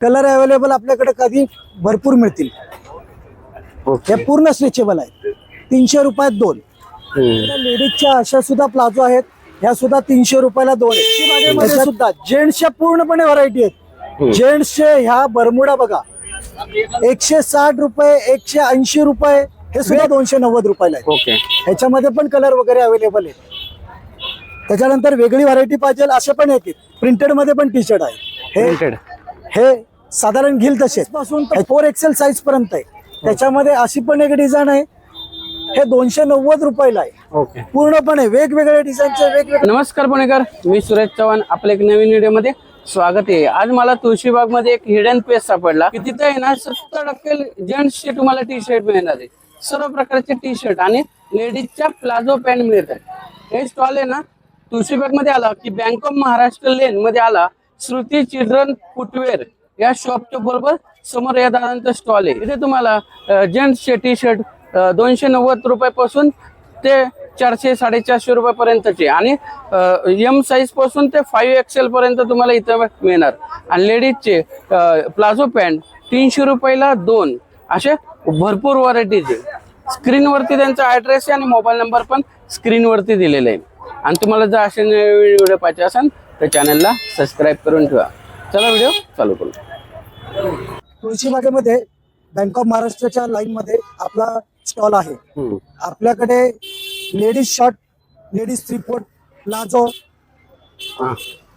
Colour available आपल्याकडे कधी भरपूर मिळतील। ओके हे पूर्ण स्ट्रेचेबल आहे, 300 रुपयात 2। लेडीजच्या अशा सुद्धा प्लाझो आहेत, ह्या सुद्धा 300 रुपयाला 2 आहेत। मध्ये सुद्धा जेंट्सच्या पूर्णपणे व्हरायटी आहेत। जेंट्सचे ह्या बरमुडा बघा 160 रुपये, 180 रुपये, हे सुद्धा 290 रुपयाला आहे। ओके ह्याच्यामध्ये पण कलर वगैरे अवेलेबल आहेत। त्याच्यानंतर वेगळी व्हरायटी पाहिजे असे पण येतील, प्रिंटेड मध्ये पण टी शर्ट आहे। प्रिंटेड हे साधारण घेईल तसे पासून 4XL साईज पर्यंत आहे। त्याच्यामध्ये अशी पण एक डिझाईन आहे, हे 290 रुपयाला आहे। ओके पूर्णपणे वेगवेगळे डिझाईनचे वेगवेगळे। नमस्कार पुणेकर, मी सुरेश चव्हाण, आपल्या एक नवीन व्हिडिओ मध्ये स्वागत आहे। आज मला तुळशीबाग मध्ये एक हिडन पेज सापडला की तिथे आहे ना 70% जेंट्सचे तुम्हाला टी शर्ट मिळणार आहे। सर्व प्रकारचे टी शर्ट आणि लेडीजच्या प्लाझो पॅन्ट मिळतात। हे स्टॉल आहे ना तुळशीबाग मध्ये आला की बँक ऑफ महाराष्ट्र लेन मध्ये आला श्रुती चिल्ड्रन फुटवेअर या शॉपच्या बरोबर समोर या दादांचा स्टॉल आहे। इथे तुम्हाला जेंट्सचे टी शर्ट 290 रुपयापासून ते 400 450 रुपयापर्यंतचे आणि एम साईज पासून ते 5XL पर्यंत तुम्हाला इथं मिळणार। आणि लेडीजचे प्लाझो पॅन्ट 300 रुपयाला 2 असे भरपूर व्हरायटीज आहे। स्क्रीनवरती त्यांचा ऍड्रेस आहे आणि मोबाईल नंबर पण स्क्रीनवरती दिलेला आहे। आणि तुम्हाला जर असे व्हिडिओ पाहिजे असेल तर चॅनलला सबस्क्राईब करून ठेवा। चला व्हिडिओ चालू करू। तुळशीबागेमध्ये बँक ऑफ महाराष्ट्राच्या लाईन मध्ये आपला स्टॉल आहे। आपल्याकडे लेडीज शॉर्ट, लेडीज 3/4, प्लाझो,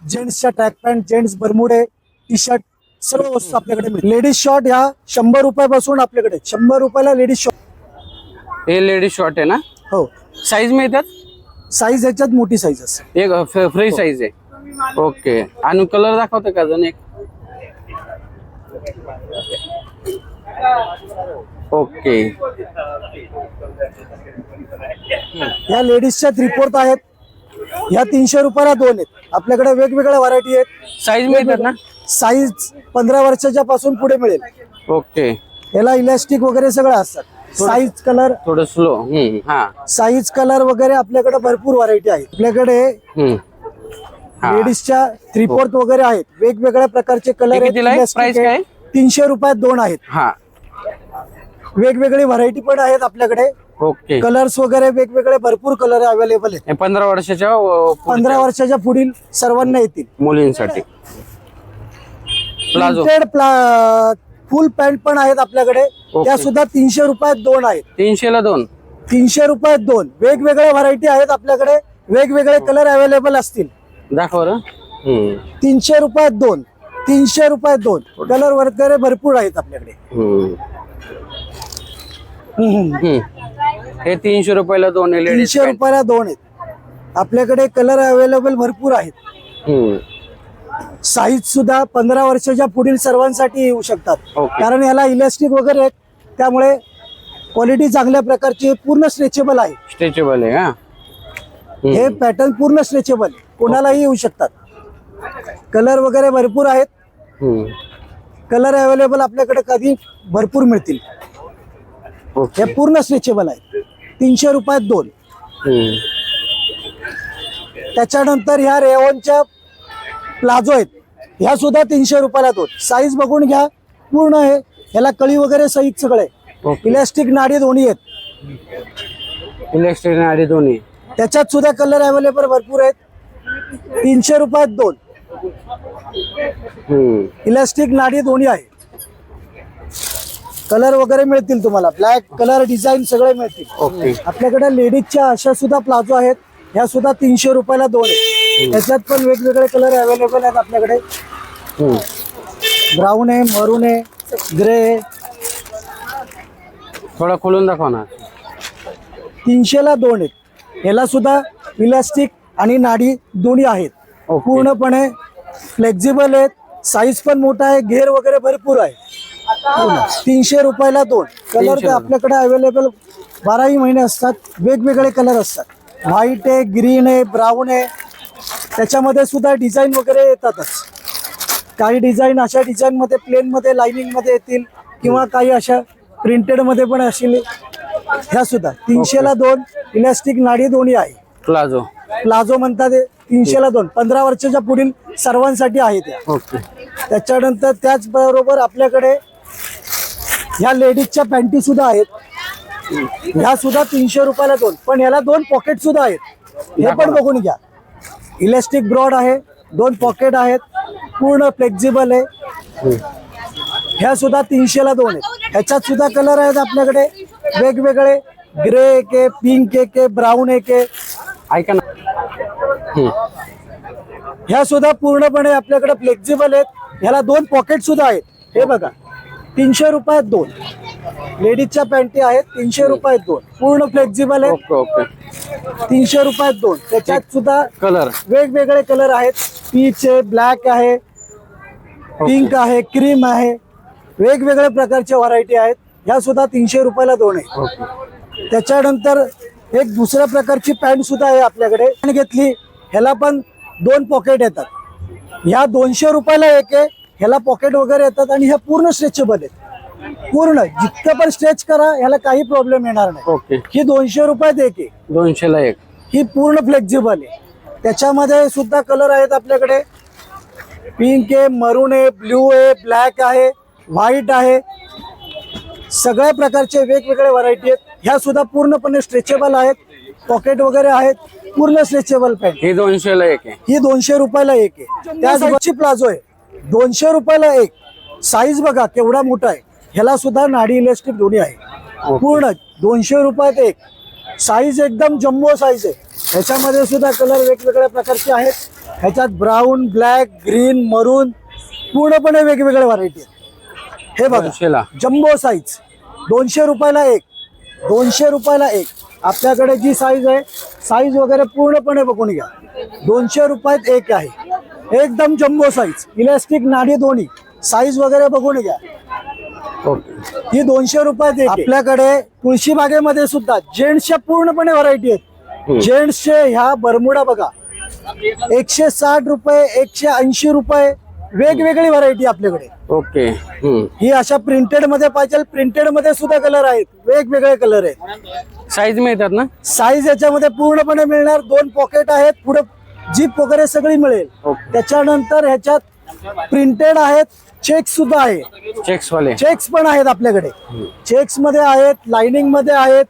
जेंट्सच्या ट्रॅक पॅन्ट, जेंट्स बरमुडे, टी शर्ट सर्व वस्तू आपल्याकडे मिळतील। लेडीज शॉर्ट ह्या 100 रुपयापासून आपल्याकडे 100 रुपयाला लेडीज शॉर्ट। हे लेडीज शॉर्ट आहे ना? हो, साईज मिळतात? साईज ह्याच्यात मोठी साईज असते, एक फ्री साईज आहे। ओके, आणि कलर दाखवतो का अजून एक? ओके, या लेडीजच्या 3/4 आहेत, ह्या 300 रुपयाला 2 आहेत। आपल्याकडे वेगवेगळ्या व्हरायटी आहेत। साईज मिळतात ना? साईज 15 वर्षाच्या पासून पुढे मिळेल। ओके, याला इलास्टिक वगैरे सगळं असतात। साईज कलर थोडं स्लो। हा, साईज कलर वगैरे आपल्याकडे भरपूर व्हरायटी आहे। आपल्याकडे लेडीजच्या 3/4 वगैरे आहेत, वेगवेगळ्या प्रकारचे कलर आहेत। प्राइस काय? 300 रुपयात 2 आहेत। हा, वेगवेगळी व्हरायटी पण आहेत आपल्याकडे। ओके, कलर्स वगैरे वेगवेगळे भरपूर कलर अवेलेबल आहेत। 15 वर्षाच्या 15 वर्षाच्या पुढील सर्वांना येतील। मुलींसाठी प्लाझो फुल पॅन्ट पण आहेत आपल्याकडे, त्या सुद्धा 300 रुपयात 2 आहेत। 300 ला 2? 300 रुपयात 2 वेगवेगळ्या व्हरायटी आहेत आपल्याकडे, वेगवेगळे कलर अवेलेबल असतील। दाखव ना। 300 रुपयात 2, 300 रुपयात 2 कलर वगैरे भरपूर आहेत आपल्याकडे। हे 300 रुपयाला 2 आहे। 300 रुपयाला 2 आहेत आपल्याकडे, कलर अवेलेबल भरपूर आहेत। साईज सुद्धा 15 वर्षाच्या पुढील सर्वांसाठी येऊ शकतात, कारण याला इलास्टिक वगैरे आहेत, त्यामुळे क्वालिटी चांगल्या प्रकारची, पूर्ण स्ट्रेचेबल आहे। स्ट्रेचेबल आहे का? हे पॅटर्न पूर्ण स्ट्रेचेबल, कोणालाही येऊ शकतात। कलर वगैरे भरपूर आहेत। कलर अवेलेबल आपल्याकडे कधी भरपूर मिळतील। हे पूर्ण स्ट्रेचेबल आहे, 300 रुपयात 2। त्याच्यानंतर ह्या रेवॉनच्या प्लाझो आहेत, ह्या सुद्धा 300 रुपयाला 2। साईज बघून घ्या, पूर्ण आहे, ह्याला कळी वगैरे सहित सगळे, इलास्टिक नाडी दोन्ही आहेत। इलेक्ट्रिक नाडी दोन्ही, त्याच्यात सुद्धा कलर अवेलेबल भरपूर आहेत। 300 रुपयात 2, इलास्टिक नाडी दोन्ही आहे। कलर वगैरे मिळतील तुम्हाला, ब्लॅक कलर डिझाईन सगळे मिळतील। ओके, आपल्याकडे लेडीजच्या अशा सुद्धा प्लाझो आहेत, ह्या सुद्धा 300 रुपयाला 2 आहेत। त्याच्यात पण वेगवेगळे कलर अवेलेबल आहेत आपल्याकडे। ब्राऊन आहे, मरून आहे, ग्रे आहे। थोडा खोलून दाखवा ना। 300 ला 2 आहेत। याला सुद्धा इलास्टिक आणि नाडी दोन्ही आहेत, पूर्णपणे फ्लेक्झिबल आहेत। साईज पण मोठा आहे, घेर वगैरे भरपूर आहे। 300 रुपयाला 2 कलर आपल्याकडे अवेलेबल 12ही महिने असतात। वेगवेगळे कलर असतात, व्हाईट आहे, ग्रीन आहे, ब्राऊन आहे। त्याच्यामध्ये सुद्धा डिझाईन वगैरे येतातच। काही डिझाईन अशा डिझाईन मध्ये प्लेन मध्ये लाइनिंग मध्ये येतील, किंवा काही अशा प्रिंटेड मध्ये पण असतील। ह्या सुद्धा 300 ला 2, इलास्टिक नाडी दोन्ही आहे। प्लाझो प्लाझो म्हणतात 300ला 2, 15 वर्षाच्या पुढील सर्वांसाठी आहे त्या. ओके. त्याच्यानंतर त्याचबरोबर आपल्याकडे ह्या लेडीजच्या पॅन्टी सुद्धा आहेत. ह्या सुद्धा 300 रुपयाला 2, पण ह्याला 2 पॉकेट सुद्धा आहेत. हे पण बघून घ्या. इलेस्टिक ब्रॉड आहे, 2 पॉकेट आहेत, पूर्ण फ्लेक्झिबल आहे. ह्या सुद्धा 300ला 2 आहेत. ह्याच्यात सुद्धा कलर आहेत आपल्याकडे वेगवेगळे. ग्रे एक आहे, पिंक एक आहे, ब्राऊन एक आहे. ऐका ना. ह्या सुद्धा पूर्णपणे आपल्याकडे फ्लेक्झिबल आहेत. ह्याला 2 पॉकेट सुद्धा आहेत. हे बघा 300 रुपयात 2 लेडीजच्या पॅन्टी आहेत. 300 रुपयात 2 पूर्ण फ्लेक्झिबल आहेत. Okay okay. 300 रुपयात 2. त्याच्यात सुद्धा कलर वेगवेगळे कलर आहेत. पीच आहे, ब्लॅक आहे, पिंक आहे, क्रीम आहे, वेगवेगळ्या प्रकारच्या व्हरायटी आहेत. ह्या सुद्धा 300 रुपयाला 2 आहे. ओके. त्याच्यानंतर एक दुसऱ्या प्रकारची पॅन्ट सुद्धा आहे आपल्याकडे. पॅन्ट घेतली ह्याला पण 2 पॉकेट येतात. ह्या 200 रुपयाला एक आहे. ह्याला पॉकेट वगैरे येतात आणि ह्या पूर्ण स्ट्रेचेबल आहेत. पूर्ण जितकं पण स्ट्रेच करा ह्याला काही प्रॉब्लेम येणार नाही. ओके. ही 200 रुपयात एक आहे. 200ला 1. ही पूर्ण फ्लेक्झिबल आहे. त्याच्यामध्ये सुद्धा कलर आहेत आपल्याकडे. पिंक आहे, मरून आहे, ब्ल्यू आहे, ब्लॅक आहे, व्हाईट आहे. सगळ्या प्रकारचे वेगवेगळे व्हरायटी आहेत. ह्या सुद्धा पूर्णपणे स्ट्रेचेबल आहेत. पॉकेट वगैरे आहेत. पूर्ण स्ट्रेचेबल पॅन्ट. ही 200ला 1 आहे. ही 200 रुपयाला एक आहे. त्या साईजची प्लाझो आहे. 200 रुपयाला एक. साईज बघा केवढा मोठा आहे. ह्याला सुद्धा नाडी इलेस्टिक दोन्ही आहे. पूर्ण 200 रुपयात एक. साईज एकदम जम्बो साईज आहे. ह्याच्यामध्ये सुद्धा कलर वेगवेगळ्या प्रकारचे आहेत. ह्याच्यात ब्राऊन, ब्लॅक, ग्रीन, मरून पूर्णपणे वेगवेगळ्या व्हरायटी आहेत. हे बघा 200ला जम्बो साईज 200 रुपयाला एक. 200 रुपयाला एक. आपल्याकडे जी साईज आहे साईज वगैरे पूर्णपणे बघून घ्या. 200 रुपयात एक आहे. एकदम जम्बो साईज. इलास्टिक नाडी दोन्ही. साईज वगैरे बघून घ्या. ओके. ही 200 रुपयात एक. आपल्याकडे तुळशीबागेमध्ये सुद्धा जेंट्सच्या पूर्णपणे व्हरायटी आहेत. जेंट्सचे ह्या बरमुडा बघा 160 रुपये, 180 रुपये, वेगवेगळी व्हरायटी आपल्याकडे. ओके. ही अशा प्रिंटेड मध्ये पाहिजे. प्रिंटेड मध्ये सुद्धा कलर आहेत. वेगवेगळे कलर आहेत. साईज मिळतात ना. साईज याच्यामध्ये पूर्णपणे मिळणार. 2 पॉकेट आहेत. पुढे जीप वगैरे सगळी मिळेल. ओके. त्याच्यानंतर ह्याच्यात प्रिंटेड आहेत. चेक्स सुद्धा आहे. चेक्स वाले. चेक्स पण आहेत आपल्याकडे. चेक्स मध्ये आहेत, लाइनिंग मध्ये आहेत.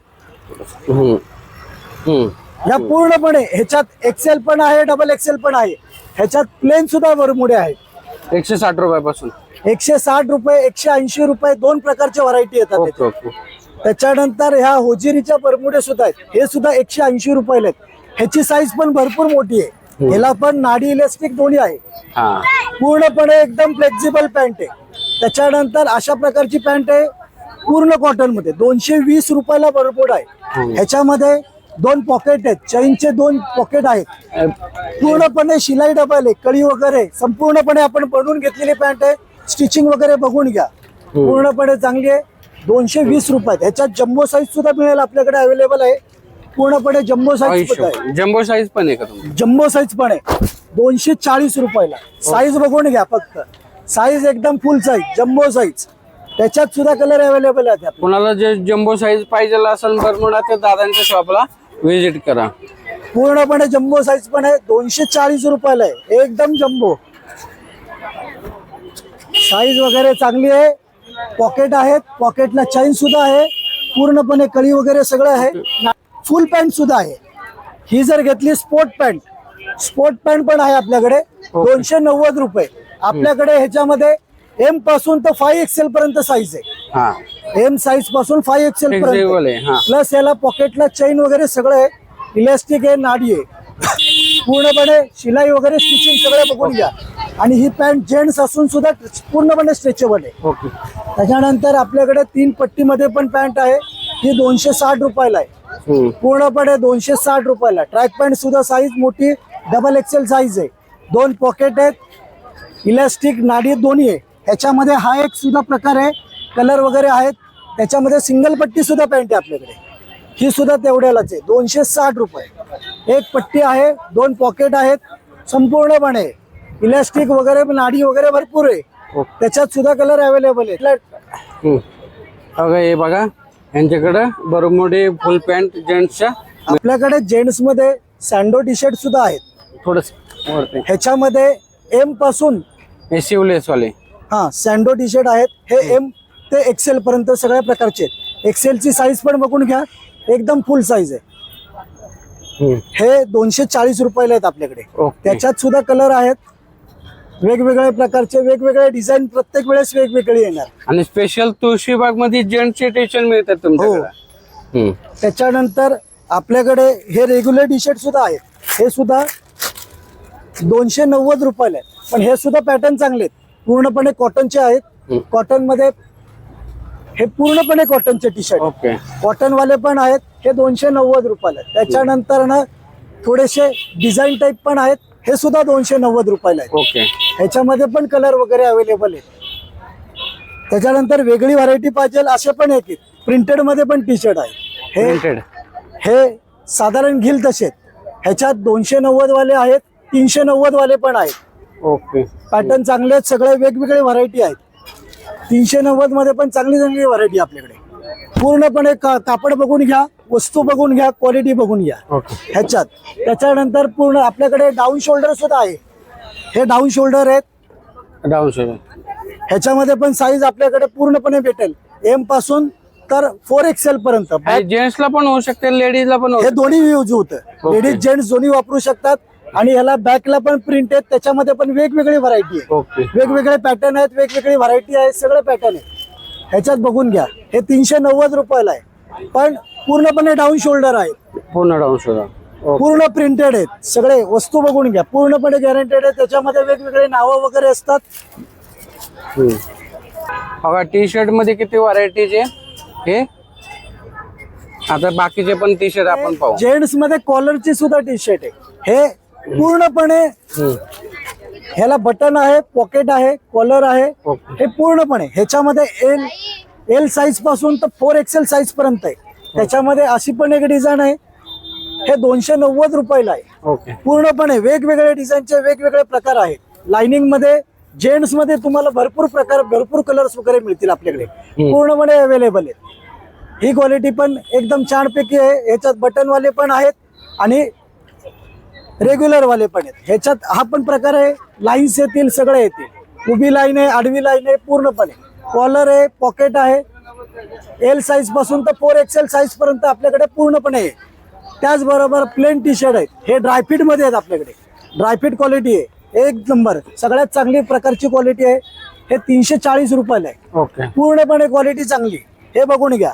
या पूर्णपणे ह्याच्यात एक्सेल पण आहे, डबल एक्सेल पण आहे. ह्याच्यात प्लेन सुद्धा बरमुडे आहेत. 160 रुपयापासून 160 रुपये, 180 रुपये, 2 प्रकारच्या व्हरायटी येतात ओके त्याच्यात. ओके. त्याच्यानंतर ह्या होजिरीच्या बरमुडे सुद्धा आहेत. हे सुद्धा 180 रुपयाला आहेत. ह्याची साईज पण भरपूर मोठी आहे. ह्याला पण नाडी इलेस्टिक दोन्ही आहे. हा. पूर्णपणे एकदम फ्लेक्झिबल पॅन्ट आहे. त्याच्यानंतर अशा प्रकारची पॅन्ट आहे पूर्ण कॉटन मध्ये 220 रुपयाला भरपूर आहे. ह्याच्यामध्ये 2 पॉकेट आहेत. चैनचे 2 पॉकेट आहेत. पूर्णपणे शिलाई डबल आहे. कळी वगैरे संपूर्णपणे आपण बनवून घेतलेली पॅन्ट आहे. स्टिचिंग वगैरे बघून घ्या. पूर्णपणे चांगली आहे. 220 रुपयात. ह्याच्यात जम्बो साईज सुद्धा मिळेल आपल्याकडे अवेलेबल आहे. पूर्णपणे जम्बो साईज पण आहे. जम्बो साईज पण आहे का तुम्ही. जम्बो साईज पण आहे 240 रुपयाला. साईज बघून घ्या फक्त. साईज एकदम फुल साईज जम्बो साईज. त्याच्यात सुद्धा कलर अवेलेबल आहेत. कोणाला जे जम्बो साईज पाहिजे असेल बरमुडा ते दादांच्या शॉपला व्हिजिट करा. पूर्णपणे जम्बो साईज पण आहे. 240 रुपयाला आहे. एकदम जम्बो साईज वगैरे चांगली आहे. पॉकेट आहेत. पॉकेटला चैन सुद्धा आहे. पूर्णपणे कळी वगैरे सगळं आहे. फुल पॅन्ट सुद्धा आहे. ही जर घेतली स्पोर्ट पॅन्ट, स्पोर्ट पॅन्ट पण आहे आपल्याकडे 290 रुपये. आपल्याकडे ह्याच्यामध्ये एम पासून तर 5XL पर्यंत साईज आहे. एम साईज पासून 5XL पर्यंत. प्लस याला पॉकेटला चैन वगैरे सगळं आहे. इलास्टिक आहे, नाडी आहे. पूर्णपणे शिलाई वगैरे स्टिचिंग सगळं बघून घ्या. आणि ही पॅन्ट जेंट्स असून सुद्धा पूर्णपणे स्ट्रेचेबल आहे. ओके. त्याच्यानंतर आपल्याकडे 3 पट्टीमध्ये पण पॅन्ट आहे. ही 260 रुपयाला आहे. पूर्णपणे 260 रुपयाला. ट्रॅक पॅन्ट सुद्धा साईज मोठी डबल एक्सेल साईज आहे. 2 पॉकेट आहेत. इलास्टिक नाडी दोन्ही आहे. ह्याच्यामध्ये हा एक सुद्धा प्रकार आहे. कलर वगैरे आहेत. त्याच्यामध्ये सिंगल पट्टी सुद्धा पॅन्ट आहे आपल्याकडे. ही सुद्धा तेवढ्यालाच आहे 260 रुपये. एक पट्टी आहे. 2 पॉकेट आहेत. संपूर्णपणे इलास्टिक वगैरे नाडी वगैरे भरपूर आहे. त्याच्यात सुद्धा कलर अवेलेबल आहे. हे बघा यांच्याकडे बरमुडे फुल पॅन्ट जेंट्सच्या. आपल्याकडे जेंट्स मध्ये सँडो टी शर्ट सुद्धा आहेत. थोडस वरती ह्याच्यामध्ये एम पासून हे शिवलेस वाले. हा सँडो टी शर्ट आहेत. हे एम ते एक्सेल पर्यंत सगळ्या प्रकारचे आहेत. एक्सेलची साईज पण बघून घ्या, एकदम फुल साईज आहे. हे 240 रुपयाला आहेत आपल्याकडे. ओके. त्याच्यात सुद्धा कलर आहेत, वेगवेगळ्या प्रकारचे, वेगवेगळे डिझाईन, प्रत्येक वेळेस वेगवेगळी येणार. आणि स्पेशल तुळशीबाग मध्ये जेंट्सचे टी शर्ट मिळतात तुमच्याकडे. त्याच्यानंतर आपल्याकडे हे रेग्युलर टी शर्ट सुद्धा आहेत. हे सुद्धा 290 रुपयाला आहे. पण हे सुद्धा पॅटर्न चांगले आहेत, पूर्णपणे कॉटनचे आहेत. कॉटन मध्ये हे पूर्णपणे कॉटनचे टी शर्ट. ओके. कॉटन वाले पण आहेत. हे 290 रुपयाला आहेत. त्याच्यानंतर ना थोडेसे डिझाईन टाईप पण आहेत. हे सुद्धा 290 रुपयाला आहेत. ओके. ह्याच्यामध्ये पण कलर वगैरे अवेलेबल आहेत. त्याच्यानंतर वेगळी व्हरायटी पाहिजे असे पण आहेत. प्रिंटेड मध्ये पण टी शर्ट आहे. प्रिंटेड हे साधारण घेईल तसे ह्याच्यात 290 वाले आहेत, 390 वाले पण आहेत. ओके. पॅटर्न चांगले आहेत, सगळे वेगवेगळे व्हरायटी आहेत. 390 मध्ये पण चांगली चांगली व्हरायटी आपल्याकडे. पूर्णपणे कापड बघून घ्या, वस्तू बघून घ्या, क्वालिटी बघून घ्या ओके. ह्याच्यात. त्याच्यानंतर पूर्ण आपल्याकडे डाऊन शोल्डर सुद्धा आहे. हे डाऊन शोल्डर आहेत. डाऊन शोल्डर ह्याच्यामध्ये पण साईज आपल्याकडे पूर्णपणे भेटेल, एम पासून तर 4XL पर्यंत. जेंट्सला पण होऊ शकते, लेडीजला पण हे दोन्ही यूज होतं. लेडीज जेंट्स दोन्ही वापरू शकतात. आणि ह्याला बॅकला पण प्रिंट आहेत, त्याच्यामध्ये पण वेगवेगळी व्हरायटी आहे. ओके. वेगवेगळे पॅटर्न आहेत, वेगवेगळी व्हरायटी आहे, सगळे पॅटर्न आहे ह्याच्यात बघून घ्या. हे 390 रुपयाला आहे, पण पूर्णपणे डाऊन शोल्डर आहे. पूर्ण डाऊन शोल्डर. पूर्ण प्रिंटेड आहेत, सगळे वस्तू बघून घ्या, पूर्णपणे गॅरंटेड आहे. त्याच्यामध्ये वेगवेगळे नावं वगैरे असतात. बघा टी शर्ट मध्ये किती व्हरायटीज आहे. हे आता बाकीचे पण टी शर्ट आपण पाहू. जेंट्स मध्ये कॉलरची सुद्धा टी शर्ट आहे. हे पूर्णपणे ह्याला बटन आहे, पॉकेट आहे, कॉलर आहे. ओके. हे पूर्णपणे ह्याच्यामध्ये एल साईज पासून तर 4XL साईज पर्यंत आहे. त्याच्यामध्ये अशी पण एक डिझाईन आहे. हे 290 रुपयाला आहे. ओके. पूर्णपणे वेगवेगळे डिझाईनचे वेगवेगळे प्रकार आहेत. लाइनिंग मध्ये जेंट्स मध्ये तुम्हाला भरपूर प्रकार, भरपूर कलर्स वगैरे मिळतील आपल्याकडे, पूर्णपणे अवेलेबल आहेत. ही क्वालिटी पण एकदम छानपैकी आहे. ह्याच्यात बटन वाले पण आहेत आणि रेग्युलर वाले पण आहेत. ह्याच्यात हा पण प्रकार आहे, लाईन्स येतील, सगळे येतील. उभी लाईन आहे, आडवी लाईन आहे, पूर्णपणे कॉलर आहे, पॉकेट आहे. एल साईज पासून तर 4XL साईज पर्यंत आपल्याकडे पूर्णपणे आहे. त्याचबरोबर प्लेन टी शर्ट आहेत. हे ड्रायफिट मध्ये आहेत आपल्याकडे. ड्रायफिट क्वालिटी आहे, एक नंबर, सगळ्यात चांगली प्रकारची क्वालिटी आहे. हे 340 रुपयाला आहे. ओके. पूर्णपणे क्वालिटी चांगली. हे बघून घ्या,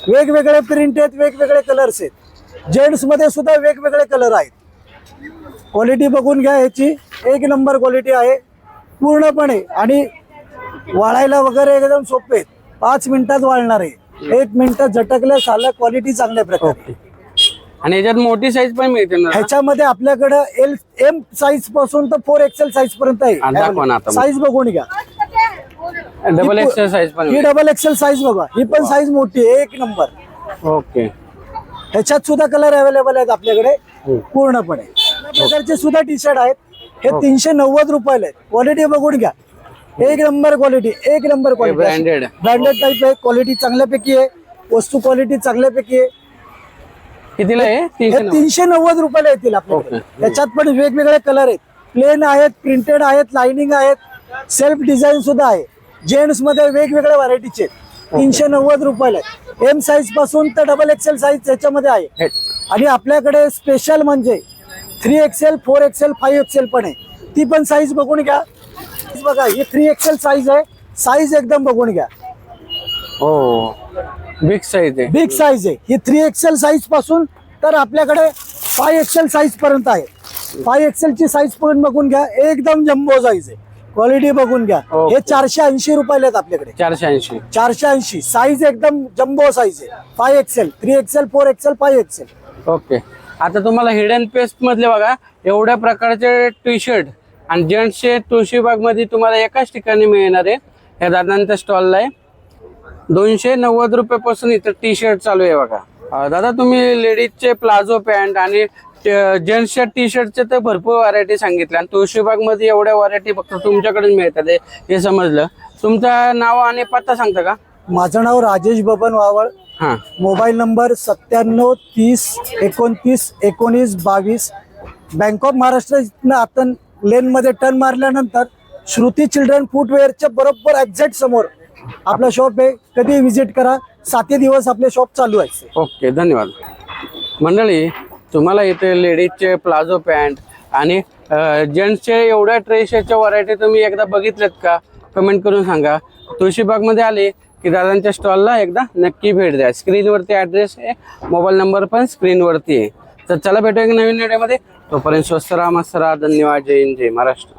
वेगवेगळे प्रिंट आहेत, वेगवेगळे कलर्स आहेत. जेंट्स मध्ये सुद्धा वेगवेगळे कलर आहेत. क्वालिटी बघून घ्या, ह्याची एक नंबर क्वालिटी आहे पूर्णपणे. आणि वाळायला वगैरे एकदम सोपे आहेत, 5 मिनिटात वाळणार आहे. 1 मिनिटात झटकलं झालं. क्वालिटी चांगल्या प्रकारे. आणि याच्यात मोठी साईज पण मिळते ना. ह्याच्यामध्ये आपल्याकडे एम साईज पासून तर 4XL साईज पर्यंत दाखवा ना आहे. आता. साईज बघून घ्या. डबल एक्सेल साईज पण ही डबल XL साईज बघा, ही पण साईज मोठी आहे, एक नंबर. ओके. ह्याच्यात सुद्धा कलर अवेलेबल आहेत आपल्याकडे पूर्णपणे. प्रकारचे सुद्धा टी शर्ट आहेत. हे 390 रुपयाला आहेत. क्वालिटी बघून घ्या, एक नंबर क्वालिटी, एक नंबर क्वालिटी. ब्रँडेड टाईप आहे. क्वालिटी चांगल्यापैकी आहे, वस्तू क्वालिटी चांगल्यापैकी आहे. कितीला आहे? हे 390 रुपयाला येतील आपल्याकडे. त्याच्यात पण वेगवेगळे कलर आहेत, प्लेन आहेत, प्रिंटेड आहेत, लाइनिंग आहेत, सेल्फ डिझाईन सुद्धा आहे. जेंट्स मध्ये वेगवेगळ्या व्हरायटीचे 390 रुपयाला आहेत. एम साईज पासून तर डबल XL साईज त्याच्यामध्ये आहे. आणि आपल्याकडे स्पेशल म्हणजे 3XL, 4XL, 5XL पण आहे. ती पण साईज बघून घ्या. बघा, ही 3XL साईज आहे. साईज एकदम बघून घ्या. हो, बिग साईज आहे. बिग साईज आहे ही. 3XL साईज पासून तर आपल्याकडे 5XL साईज पर्यंत आहे. 5XL ची साईज पण बघून घ्या, एकदम जम्बो साईज आहे. क्वालिटी बघून घ्या. ओके. हे 480 रुपयाला आहेत आपल्याकडे. 480. 480 साईज एकदम जम्बो साईज आहे. 5XL, 3XL, 4XL, 5XL. Okay. आता तुम्हाला हिडन पेस्ट मधले बघा एवढ्या प्रकारचे टी शर्ट आणि जेंट्सचे तुळशीबाग मध्ये तुम्हाला एकाच ठिकाणी मिळणार आहे. ह्या दादांच्या स्टॉलला आहे. 290 रुपयापासून इथं टी शर्ट चालू आहे बघा. दादा तुम्ही लेडीजचे प्लाझो पॅन्ट आणि जेंट्सच्या टी शर्टचे तर भरपूर व्हरायटी सांगितल्या आणि तुळशीबाग मध्ये एवढ्या व्हरायटी फक्त तुमच्याकडेच मिळतात हे समजलं. तुमचं नाव आणि पत्ता सांगता का? माझं नाव राजेश बबन वावळ, हा. Mobile number 9730291922. Bank of Maharashtra आता लेनमध्ये टर्न मारल्यानंतर श्रुती चिल्ड्रन फुटवेअरच्या बरोबर एक्झॅक्ट समोर आपला शॉप आहे. कधी विजिट करा. 7 दिवस आपले शॉप चालू आहे. ओके, धन्यवाद. मंडळी, तुम्हाला इथे लेडीजचे प्लाझो पॅन्ट आणि जेंट्सचे एवढ्या ड्रेसच्या व्हरायटी तुम्ही एकदा बघितल्यात का? कमेंट करून सांगा. तुळशीबागमध्ये आले की दादांच्या स्टॉलला एकदा नक्की भेट द्या. स्क्रीनवरती ॲड्रेस आहे, मोबाईल नंबर पण स्क्रीनवरती आहे. तर चला भेटूया एक नवीन व्हिडिओमध्ये. तोपर्यंत स्वस्त राहा, मस्त राहा. धन्यवाद. जय हिंद, जय महाराष्ट्र.